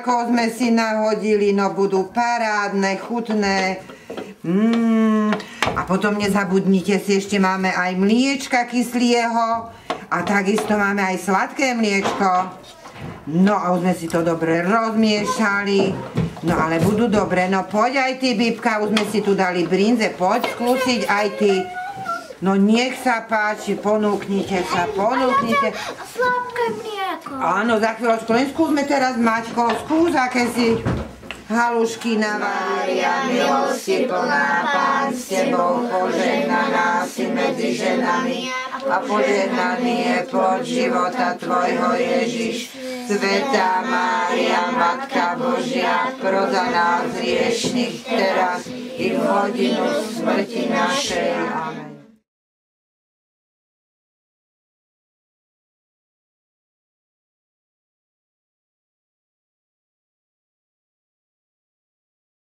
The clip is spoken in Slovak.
cukrákov sme si nahodili, no budú parádne, chutné. A potom nezabudnite si, ešte máme aj mliečka kyslieho a takisto máme aj sladké mliečko. No a už sme si to dobre rozmiešali. No ale budú dobre, no poď aj ty, Bibka, už sme si tu dali brinze, poď skúsiť aj ty. No nech sa páči, ponúknite sa, ponúknite. Sladké mlieko. Áno, za chvíľočku, len skúsme teraz, Maťko, skús, aké si halušky navarili. Mária, milosti plná, Pán s tebou, požehnaná si medzi ženami a požehnaný je plod života tvojho, Ježiš. Svätá Mária, Matka Božia, pro za nás hriešnych teraz i v hodinu smrti našej. Amen.